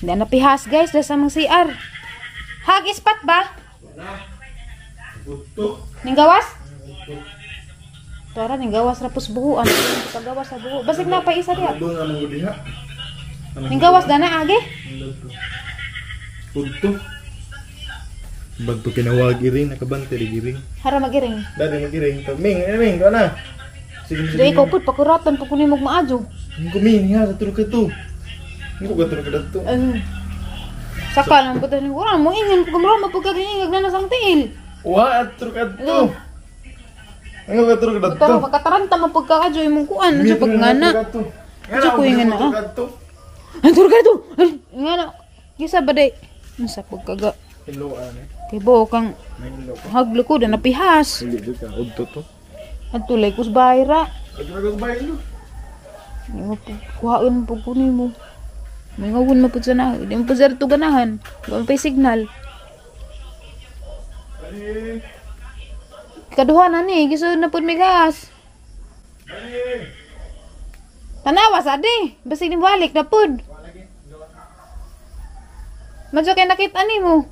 Hindi na pihas guys, dahil sa mga CR. Hag ispat ba? Ning gawas? Tara, ning gawas rapos buhuan. Pagawas sa buho. Basig na pa isa diha. Ning gawas dana agi. Punto. Bagto kinawag iring nakabante di giring. Hara magiring. Dali magiring. Ming, do na. Sige. Di ikaw pud pakuratan pag kunin mo maajo. Kumin ha sa tulog ka to. Hindi ko tulog ka to. Saka lang pud ni kurang mo ingin pag kumara mapagkagingag na nasang tiil. Wa tulog ka to. Ano ka tulog ka to? Pero pagkataranta mapagkaajo imong kuan sa pagngana. Ano ko ingin na? Antur ka to. Ngana. Gisa baday. Sa pagkaga. Hello ane. Kay bo kang haglo ko na napihas. Hindi ka udto to. Adtulay kus bayra. Agad ba ilo? Nga po, kuhain po kunin mo. May ngawin mo po sa na. Hindi mo po sa ito ganahan. Gawin pa yung signal. Kaduha na ni. Gisunod na po may gas. Tanawas adi. Basig ni balik na po. Madyo kayo nakita ni mo.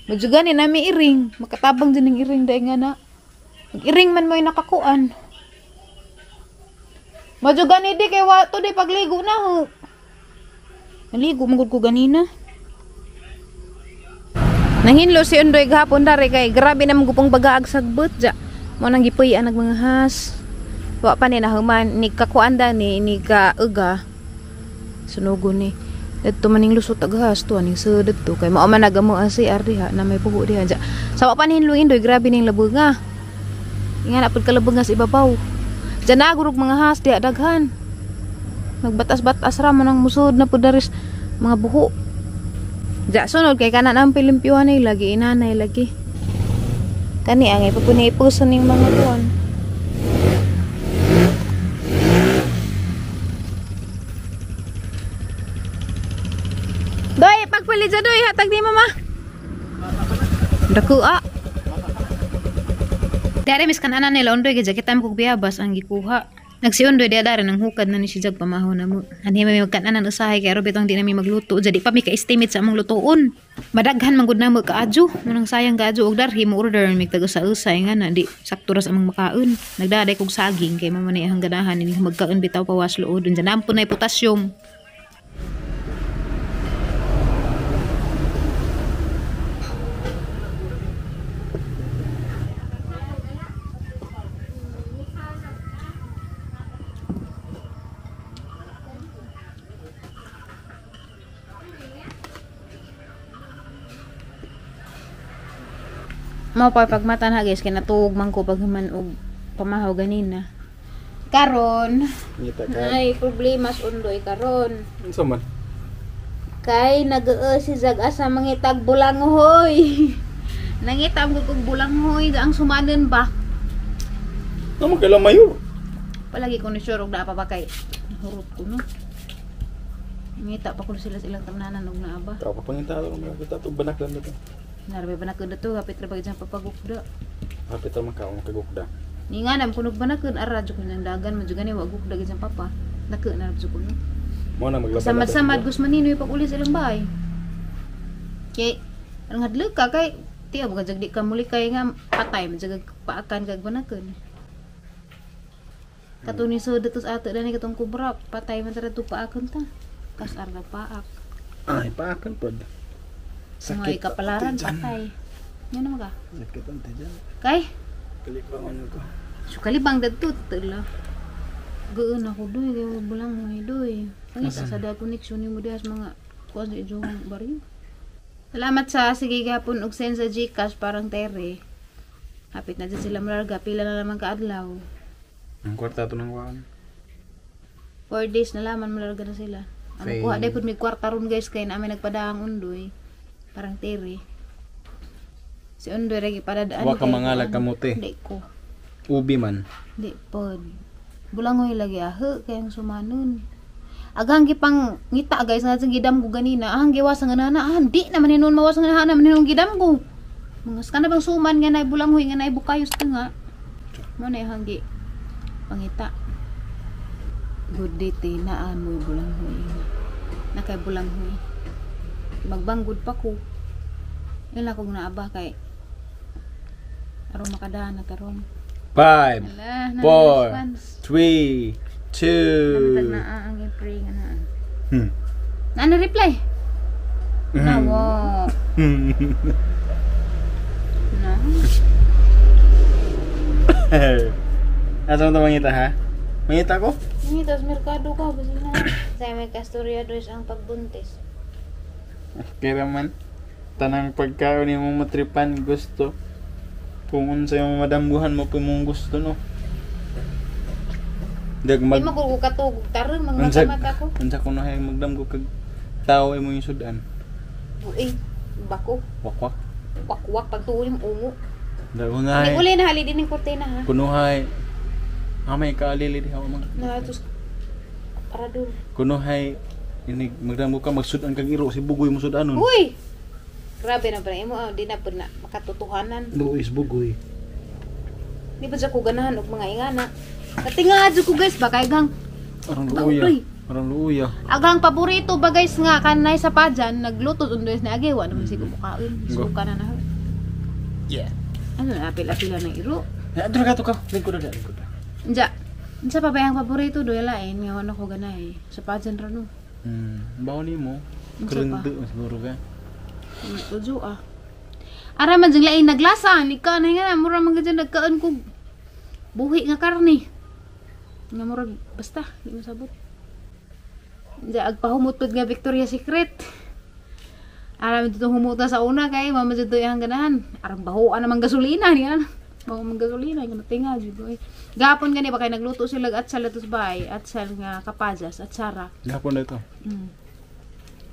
Madyo gani na may iring. Makatabang din ng iring dahil nga na. Mag-iring man mo yung nakakuan. Madyo gani di kay wato di pagligo na ho. Naligo magud ko ganina. Nanghinlo si Undoy gahapon dari kay grabe na magupong bagaag sagbot ja. Mo nang gipuy-an nag mga has. Wa pa ni nahuman ni kakuanda ni kauga. Sunugo ni. Dito maning lusot aghas to aning sedet to kay mao man nagamo asi diha na may buho diha ja. Sa wa pa ni hinlo Indoy grabe ning labunga. Inga na pud kalabunga sa ibabaw. Diyan na gurog mga has diha daghan. Magbatas-batas ra man ang musod na pud daris mga buho. Ja sunod kay kana ang pilimpyuhan ay lagi inanay lagi. Kani ang ipupunay-puson ning mga tuwan. Doy, pagpalit sa doy hatag ni mama. Daku a. Dari mis kananan nila Undoy gid kita mo kog biyabas ang gikuha. Nagsiundoy dia dari nang hukad na ni si Jag pamahaw na mo. Ani may magkananan usahay kay ro bitong di na mi magluto. Jadi pa mi ka-estimate sa among lutuon. Madaghan man gud na mo kaadyo. Munang sayang kaadyo og darhi mo order mi tag usay nga na di sakto ra sa among makaon. Nagdaday kog saging kay mamo ni ang ganahan ni magkaon bitaw pawas luod. Diyan nampun na potassium. Mao pa pagmata na guys kay natuog man ko paghuman og pamahaw ganina. Karon ay problema sa Undoy karon. Unsa man? Kay si Jag asa mangitag bulanghoy. Nangitam ko kog bulanghoy ang sumanen ba? Amo kay mayo. Palagi ko ni sure og naa pa ba kay hurot ko no. Ngita pa ko sila ilang tamnanan og naa ba. Ka pa panginta ro mga kita to banak lang dito. Narbe ba nakud to kapit ra bagay papagukda. Kapit ra makaon kagukda. Ni nga nam kunog ba nakud aradyo ko nang dagan man jud gani wa gukda gid papa. Nakud na jud ko no. Mo na maglabas. Samad-samad gus maninoy pag uli sa ilang bahay. Kay ang hadlok ka kay tiya ba jud di ka muli kay nga patay man jud paakan kag banakon. Katuni so datos ato dani katong kubra patay man tara to paakon ta. Kas arda paak. Ay paakan pod. Sakit kapalaran patay. Yan naman ka. Sakit ang tiyan. Kay? Kalibangan ko. So kalibang dadto tala. Gaan ako doy kay bulang mo doy. Ay sa da connection ni mo dias mga kuan sa ijong baryo. Salamat sa sige gapon og send sa GCash parang tere. Hapit na sila malarga pila na naman kaadlaw. Ang kwarta to nang wan. 4 days na laman malarga na sila. Ang kuha day pud may kwarta ron guys kay namin nagpadahang Undoy. Parang tere. Si Undoy lagi padadaan. Wa ka mangalag kamote. Di ko. Ubi man. Di pod. Bulangoy lagi ahe kay ang sumanon. Agang gipang ngita guys nga gidam ko ganina. Ang giwas nga nana. Di naman hinon mawas nga nana naman hinon gidam ko. Mga kana bang suman nga nay bulangoy nga nay bukayos nga. Mo na hanggi pangita. Good day te naan mo bulangoy. na kay bulanghoy. Magbanggod pa ko. Yan ako naabah kay aron makadahan na karon. 5, Ala, 4, 3, 2. na ang i-pray nga na. Hmm. Ano reply? Nawo. Na. Asa mo mangita ha? Mangita ko? Ini tas merkado ka basi na. Sa may kastorya dos ang pagbuntis. Kaya man, tanang pagkaon ni mo matripan gusto. Kung unsa yung madambuhan mo pa mong gusto no. Dag Di mo ko katugog taron mga mata ko. Unsa ko no hay magdamgo kag tao ay mo yung sudan. Uy, bako. Wakwak. Wakwak pagtuon mo ungo. Dago Ni nga. uli na hali din ng kurtina ha. Kunuhay. Amay kaalili di hawa mag. Na tus parador. Kunuhay ini magdamgo ka magsudan kag iro si bugoy mo sudanon. Uy. Grabe na ba imo di na pud na makatotohanan. Luis bugoy. Di ba sa ko ganahan og mga ingana. Katinga adyo ko guys ba kay gang Arang Tautoy. luuya. Arang luuya. agang paborito ba guys nga kanay sa padyan nagluto undos na agewa naman siguro mukaon. Suka na na. Yeah. Ano na apil-apila ng iro. Ya, dra ka to ka. Lingkod na, lingkod na. Unsa? Unsa pa ba ang paborito do lain nga ano ko ganay sa padyan ra no. Bawo nimo. Unsa pa? Kerende siguro ka. Tujo ah. Ara man jeng lain naglasa ni ka na nga mura man gadyan nagkaan ko buhi nga karne. Nga murag basta di masabot. Unsa agpahumot pud nga Victoria's Secret. Ara man dito humuta sa una kay mama dito yang ganahan. Arang bahoan naman gasolina niya. Baho man gasolina nga tinga jud eh. Gapon gani ba kay nagluto sila at sal atos bay at sal nga kapajas at sara. Gapon na ito.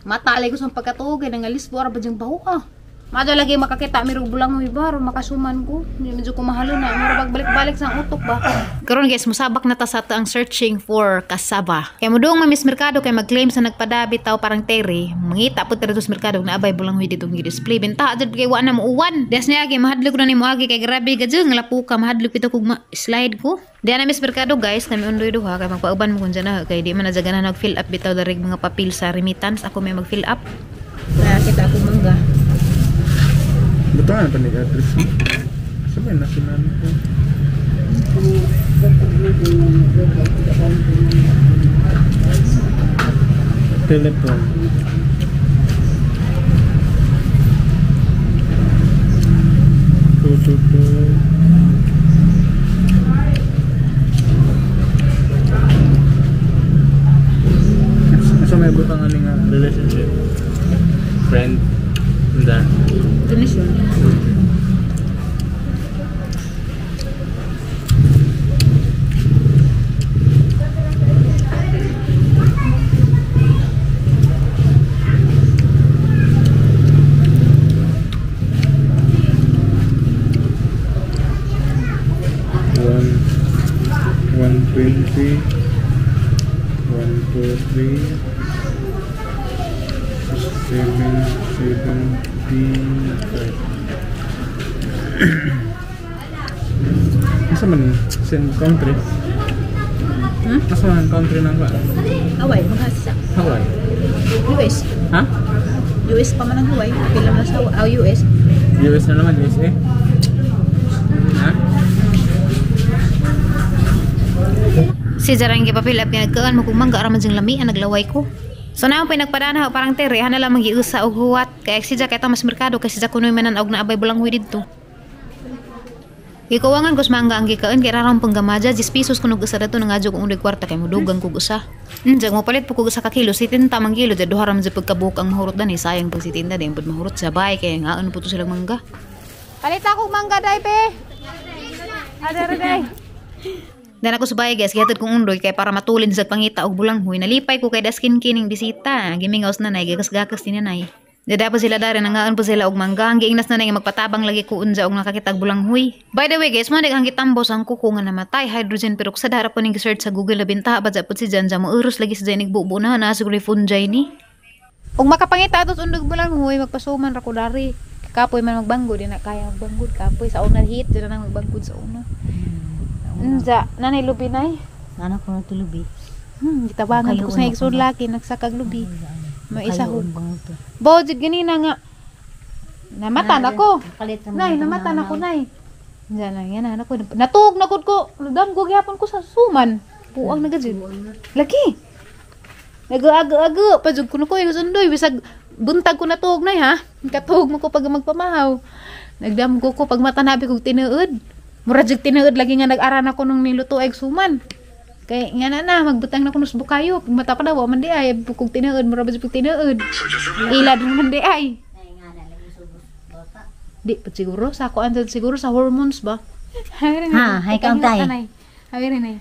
Mata lagi ko sa pagkatuog nang alis bo ara ba jang baho ka. Mado lagi makakita mirog bulangoy ba ro makasuman ko. Hindi medyo ko mahalo na mura pagbalik-balik sa utok ba. Karon guys musabak na ta sa ang searching for kasaba. Kay mo dong mamis merkado kay mag-claim sa nagpadabi taw parang Terry. Mangita pud sa merkado na abay bulangoy dito ng display benta adto kay wa na mo uwan. Des niya agi mahadlok na nimo agi kay grabe gadyo nga lapu ka mahadlok pito kog slide ko. Di na mis merkado guys kami undoy duha kay magpauban mo kun na kay di man na nag fill up bitaw darig mga papel sa remittance ako may mag fill up. Na kita ako mangga. Betul kan pendik address ni? Sebenarnya nasinan ko. Telepon. Tutu. Asa may butang ani nga relationship? Friend. Nda. Tunis yun. One 20, 143, 775. Asa man same country? Asa man country nang ba? Hawaii, maghasa. Hawaii. US. Ha? US pa man ang Hawaii. Pila man sa US. US na naman, USA. Ha? Si Jarang gipapilap nga nagkaan mo kung mangga ra man jeng lami ang naglaway ko. So na ako pinagpadana parang Terry hana lang magiusa og huwat kay si Jack mas merkado kay si Jack kunoy manan og naabay bulangoy didto. Gikuwangan ko sa mangga ang gikaan kay rarang panggamaja 10 pesos kuno usa dato nangadyo kung unday kwarta kay modugang ko usa. Jag mo palit po ko sa ka kilo 70 man kilo jud duha ra man jud pagkabuok ang mahurot dani sayang pag si tinda din pud mahurot sa bay kay nga ano po to silang mangga. Palit ako mangga dai pe. Ada dai. Dan ako subay guys, gihatod kong undoy kay para matulin sa pangita og bulanghoy. Nalipay ko kay daskin kining bisita. Gimingaws na nay, gagas-gagas din nanay. Dada pa sila dari nangaan po sila og mangga. Ang giingnas na nay magpatabang lagi ko unja og nakakitag bulanghoy. By the way guys, mo ang gitambos ang kuko nga namatay hydrogen pero sa dara po ning search sa Google na binta ba pud si Janja mo uros lagi sa Janik bubo na siguro fungi ni. Og makapangita atos undog bulanghoy magpasuman ra ko dari. Kapoy man magbanggo di na kaya magbanggo kapoy sa una hit di na magbanggo sa una. Unsa, nanay lubi nay? Anak ko na tulubi. Gitabangan ko sa igsud laki nagsakag lubi. May isa ho. Bang to. Bawjig ganina nga. Namatan ako. Kalit sa Nay, mga namatan mga ako, nay. Diyan lang yan, anak ko. Natug na ko. Dam ko gyapon ko sa suman. Buang na gajud. Lagi. Nag-aga-aga. Pajug ko na ko yung sundoy. Bisag buntag ko natug nay ha. Katug mo ko pag magpamahaw. Nagdam ko pag matanabi kog tinuod. Murad jud tinuod lagi nga nag-aran ako nung niluto ay suman. Kay nga na magbutang na ko nus bukayo. Pag mata pa daw man di ay kog tinuod murad jud tinuod. Ilad man di ay. Di pa siguro sa ako andun siguro sa hormones ba? Ha, hay ka tay. Hawirin ay.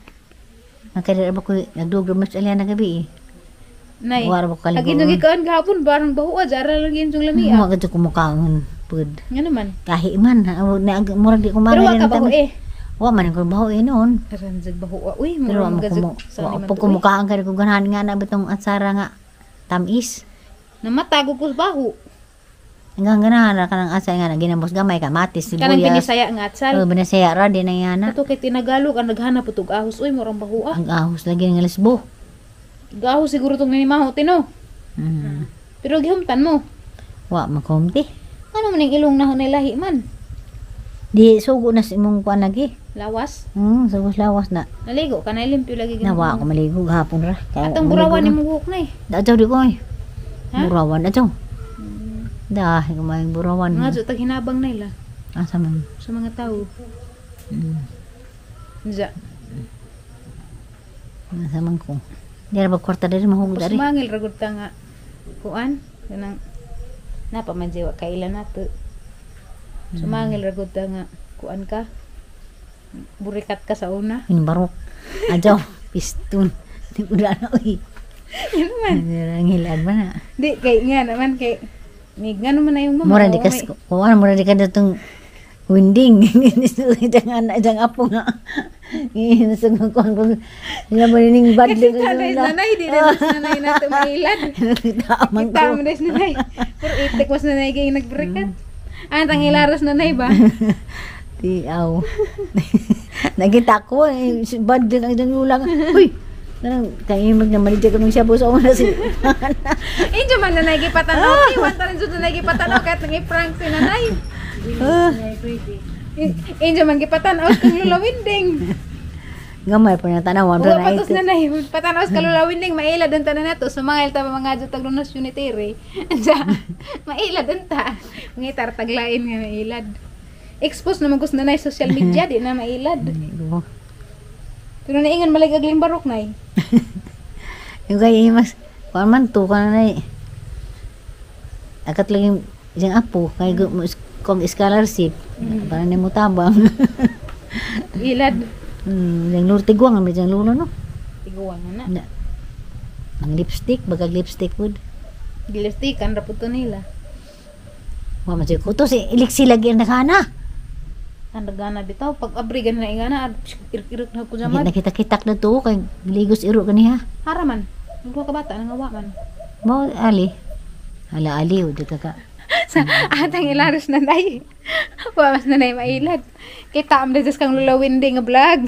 Nakadira ba ko nagdugro mas alya na gabi. Nay. Wala ba kaligo. Agi nang ikaan gahapon barang bahu aja ara lang yun jung lami. Mo gadto ko mukaon pud. Nga naman. Kahi man, murag di ko Pero wa manay ka bahu eh. Wa man ko baho noon. Ranjag bahu. Uy, Pero mo amo gazig ko sa liman. pag kumukaan ka ko ganahan nga na bitong atsara nga tamis. Namatago ko sa bahu. Hanggang ganahan ka ng asa nga na ginamos gamay ka matis Kanang sibuyas. binisaya nga atsal. Oh, binisaya ra din na yana. Ato kay tinagalog ang naghanap putog ahos. Uy, murang bahu ah. Ang ahos lagi ng lisbo. Gahos siguro tong nanimaho tino. Pero gihumtan mo. Wa makomti. Ano man yung ilong na nilahi man? Di sugo na si mong kuan lagi. Lawas. Sugos lawas na. Naligo ka na limpyo lagi Nawa ako maligo gahapon ra. Kaya Atong burawan ni mo buhok na eh. Dajaw di ko eh. Ha? Burawan dajaw. Dah, kumain burawan. Nga jo tag hinabang nila Asa man. sa mga tao. Nja. Asa man ko. Di ra ba kwarta dari mahugod dari. Mangil ragod ta nga kuan kanang napa man jiwa kailan nato. Sumangil ragod ta nga kuan ka. Burikat ka sa una. Barok. Ajaw, piston. Di ko na oy. Yan man. Ang hilad ba na? Di kay nga naman kay mig nga naman na yung mama. Mura di kas ko ano mura di ka datong winding. Jangan jangan apo nga. Ini sugod ko ko. Nya ba ning badle ko. Nanay di na nanay nato mailad. Tamang Kita ko. mo des nanay. Pero itik was nanay kay nagburikat. Tang ilaras nanay ba? Di aw. Nakita ko badle ang dang ulang. Uy. Nang kay mag na maligya ko nung siya buso na si. Injo man nanay gipatanaw. Iwan ta rin jud nanay gipatanaw kahit nang i-prank si nanay. Injo man gipatanaw kang lulawinding. Gamay pa na tanawan Uwa ra na patos ito. nanay. Patanaw sa lulawinding mailad ang tanan nato. Sumangil ta mga jud tag lunos unitary. Anja. Mailad anta. Mga tartaglain nga mailad. Expose naman kus nanay social media di na mailad. Pero naingan maligagling barok nay. Yung kay mas kuan man to kan na akat lang yung apo kay kung scholarship para ni mo tabang. Ilad. Yung lurtigwang ang medyo lulo no. Tiguan na. Ang lipstick bagag lipstick wood. Gilastikan ra puto nila. Wa man ko to si iliksi lagi ang nakana. Ang gana bitaw pag abrigan na ingana irk-irk na ko jamad. Nakita-kitak na to kay ligos iro kaniha. Haraman. Dua ka bata nang awa man. Mo ali. Hala ali di ka ka. Sa atang ilaros na nay. Wa mas na nay mailad. Kita am des kang lulawinding nga vlog.